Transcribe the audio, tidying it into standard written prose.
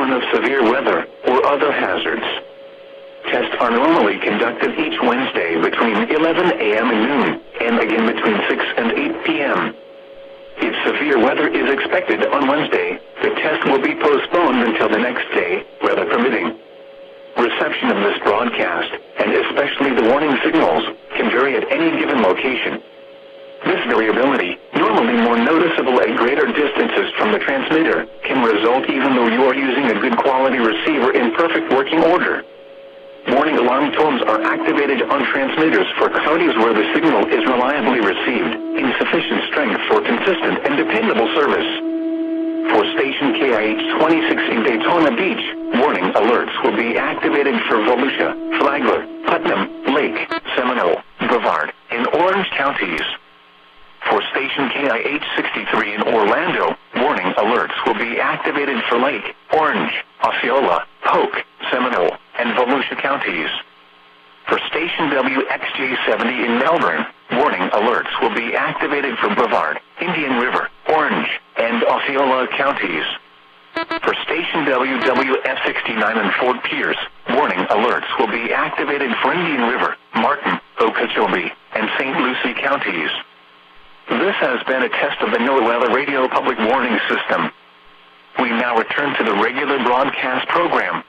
warn of severe weather or other hazards. Tests are normally conducted each Wednesday between 11 a.m. and noon, and again between 6 and 8 p.m. If severe weather is expected on Wednesday, the test will be postponed until the next day, weather permitting. Reception of this broadcast, and especially the warning signals, can vary at any given location. This variability, normally more noticeable at greater distances from the transmitter, can result even though you are using a good quality receiver in perfect working order. Warning alarm tones are activated on transmitters for counties where the signal is reliably received, in sufficient strength for consistent and dependable service. For station KIH 26 in Daytona Beach, warning alerts will be activated for Volusia, Flagler, Putnam, Lake, Seminole, Brevard, and Orange counties. For station KIH 63 in Orlando, warning alerts will be activated for Lake, Orange, Osceola, Polk, Seminole, and Volusia counties. For station WXJ70 in Melbourne, warning alerts will be activated for Brevard, Indian River, Orange, and Osceola counties. For station WWF69 in Fort Pierce, warning alerts will be activated for Indian River, Martin, Okeechobee, and St. Lucie counties. This has been a test of the NOAA Weather Radio Public Warning System. We now return to the regular broadcast program.